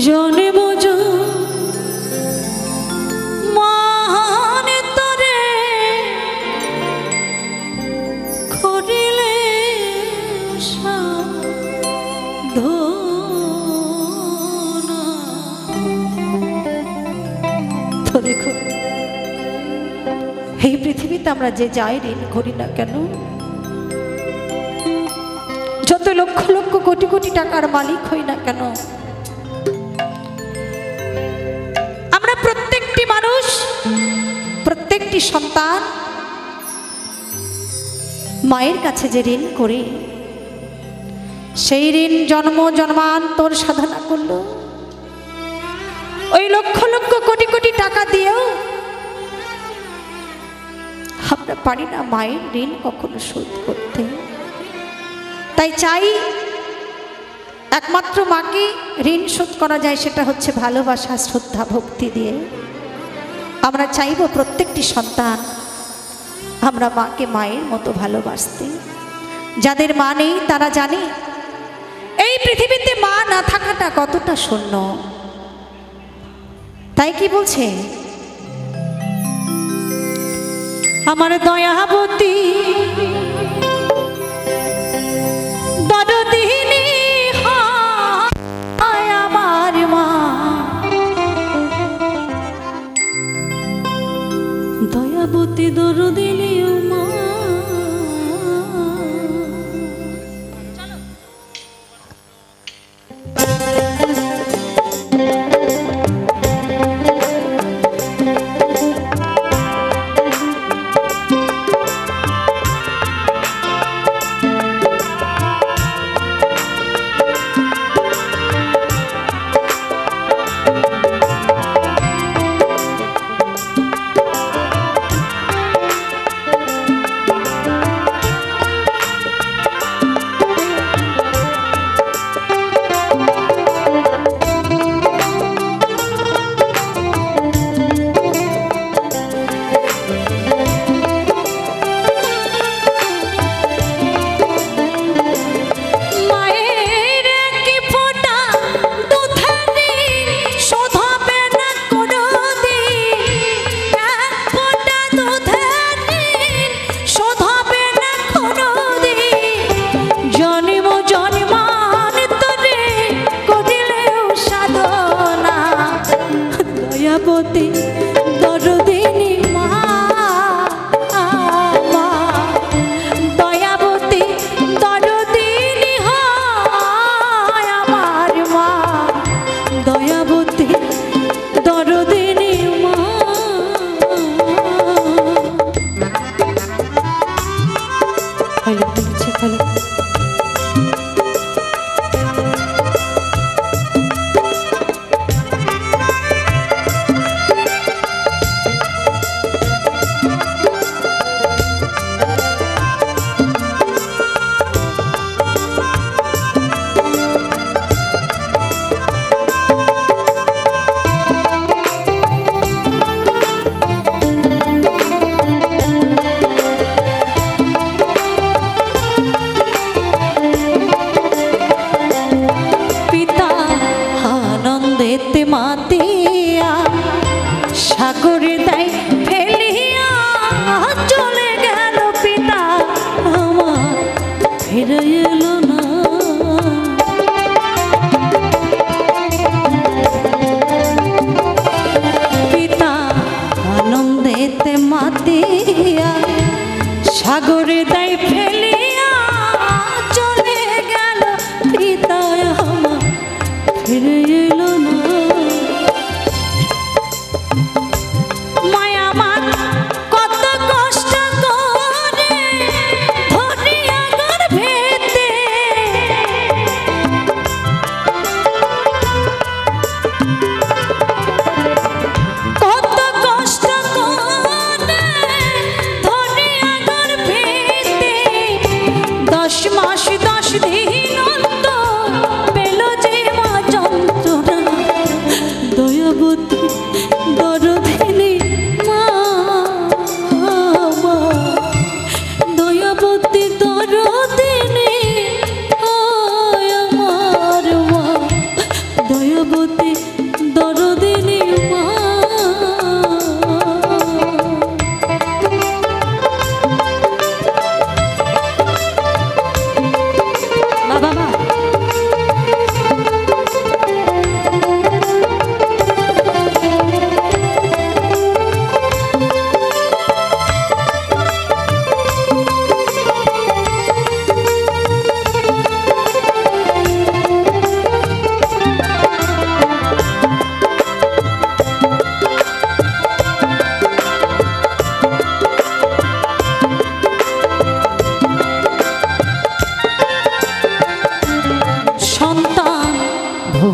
জনম মহান তরে করিলে সাধনা। তো দেখো এই পৃথিবীতে আমরা যে যাই ঋণ করি না কেন, যত লক্ষ লক্ষ কোটি কোটি টাকার মালিক হই না কেন, আমরা প্রত্যেকটি মানুষ, প্রত্যেকটি সন্তান মায়ের কাছে যে ঋণ করি, সেই ঋণ জন্ম জন্মান্তর সাধনা করলো ওই লক্ষ লক্ষ কোটি কোটি টাকা দিয়েও আমরা পারি না মায়ের ঋণ কখনো শোধ করতে। তাই চাই একমাত্র মাকে ঋণ শোধ করা যায় সেটা হচ্ছে ভালোবাসা, শ্রদ্ধা, ভক্তি দিয়ে। আমরা চাইব প্রত্যেকটি সন্তান আমরা মাকে মায়ের মতো ভালোবাসতে। যাদের মা নেই তারা জানে এই পৃথিবীতে মা না থাকাটা কতটা শূন্য। তাই কি বলছে, আমার দয়াবতী দরদিনী হয় আমার মা, দয়াবতী দরদিনী মা।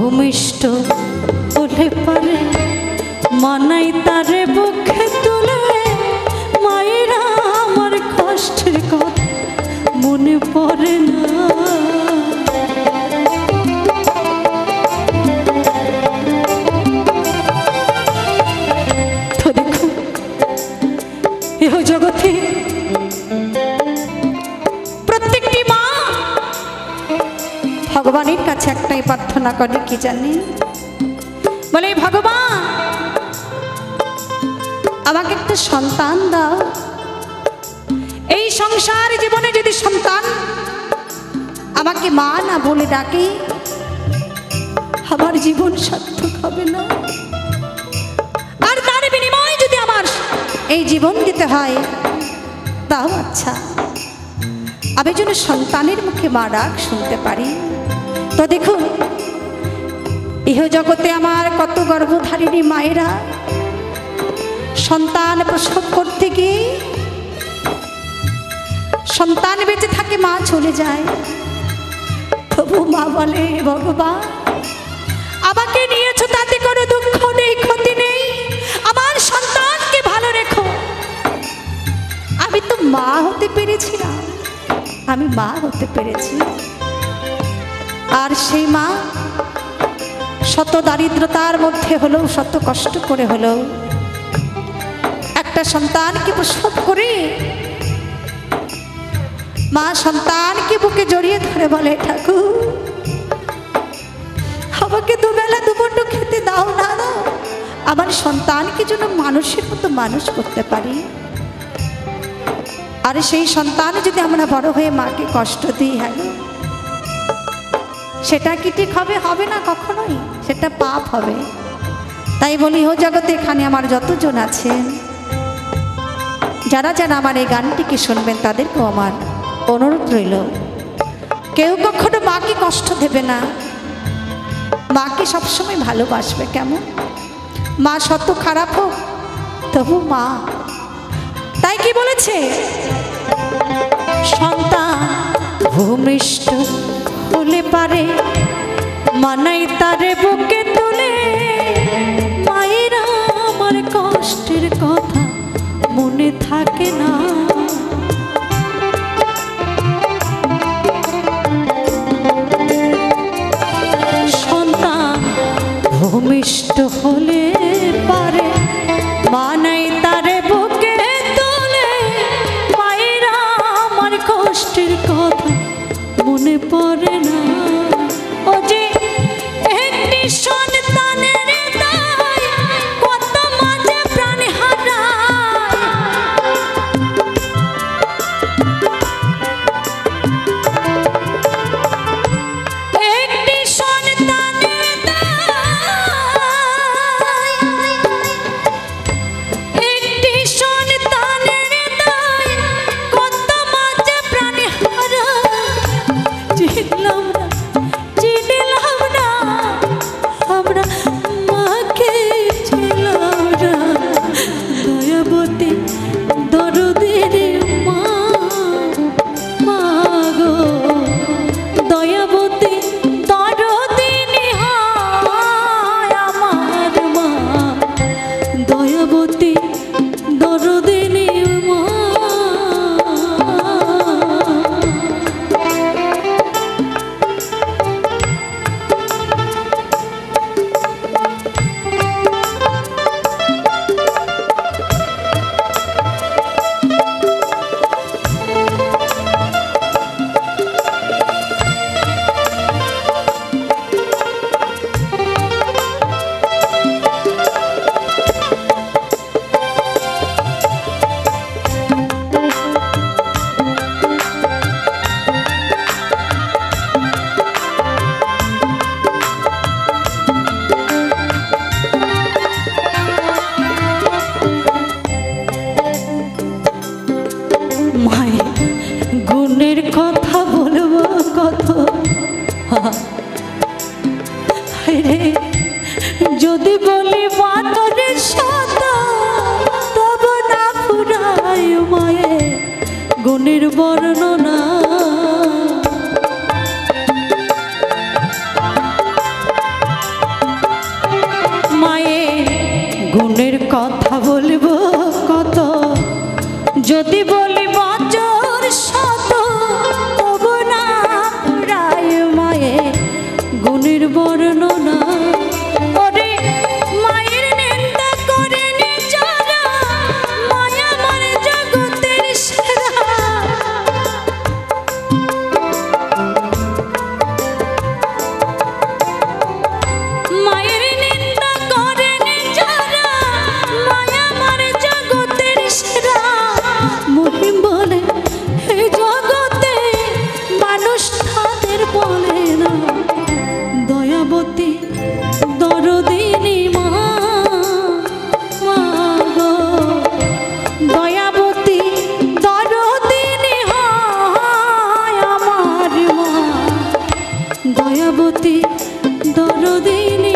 ভূমিষ্ঠ হলে পারে মানাই তারে বুকে তুলে মায়েরা আমার কষ্টের কথা মনে পড়ে না। তো দেখো এহ জগতে প্রত্যেকটি মা ভগবানের কাছে একটাই প্রার্থনা করে, কি জানি বলে, ভগবান আমাকে একটা সন্তান দাও। এই সংসার জীবনে যদি সন্তান আমাকে মা না বলে ডাকে আমার জীবন সার্থক হবে না। আর তার বিনিময়ে যদি আমার এই জীবন দিতে হয় তাও আচ্ছা, আমি যেন সন্তানের মুখে মা ডাক শুনতে পারি। তো দেখুন ইহ জগতে আমার কত গর্ভধারিণী মায়েরা সন্তান প্রসব করতে গিয়ে সন্তান বেঁচে থাকে, মা চলে যায়, তবু মা বলে, ভগবান আমাকে নিয়েছো তাতে কোনো দুঃখ নেই, ক্ষতি নেই, আমার সন্তানকে ভালো রেখো। আমি তো মা হতে পেরেছি না, আমি মা হতে পেরেছি। আর সেই মা শত দারিদ্রতার মধ্যে হলেও, শত কষ্ট করে হলেও একটা সন্তানকে প্রসব করে মা সন্তানকে বুকে জড়িয়ে ধরে বলে, ঠাকুর আমাকে দুবেলা দুমুঠো খেতে দাও না, আমার সন্তানকে যেন মানুষের মতো মানুষ করতে পারি। আর সেই সন্তান যদি আমরা বড় হয়ে মাকে কষ্ট দিই, হ্যাঁ সেটা কি ঠিক হবে? হবে না কখনোই, সেটা পাপ হবে। তাই বলি ও জগতে এখানে আমার যতজন আছেন, যারা যারা আমার এই গানটিকে শুনবেন তাদেরকেও আমার অনুরোধ রইল, কেউ কখনো মাকে কষ্ট দেবে না, মাকে সবসময় ভালোবাসবে। কেমন মা শত খারাপ হোক তবু মা। তাই কি বলেছে, সন্তান ভূমিষ্ঠ হলে পারে মানাই তারে বুকে তুলে মায়েরা আমার কষ্টের কথা মনে থাকে না। সন্তান ভূমিষ্ঠ হলে পারে মানাই তারে বুকে তুলে মায়েরা আমার কষ্টের কথা মনে পড়ে না। ও যে একটি সন্তানের দায় কত মাঝে প্রাণ হারায়, একটি সন্তানের দায়, একটি সন্তানের দায় কত মাঝে প্রাণ হারায়। চিনলাম না, চিনলাম না, আমরা মাকে ছিলাম না, দয়াবতী দরদের মা, মা গো দয়াবতী দরদিনী হয় আমার মা, দয়াবতী দরদিনী মা। গুণের কথা বলবো কত, যদি বলি মাতরের শত তব না ফুরায় মায়ে গুণের বর্ণনা। মায়াবতী দরদিনী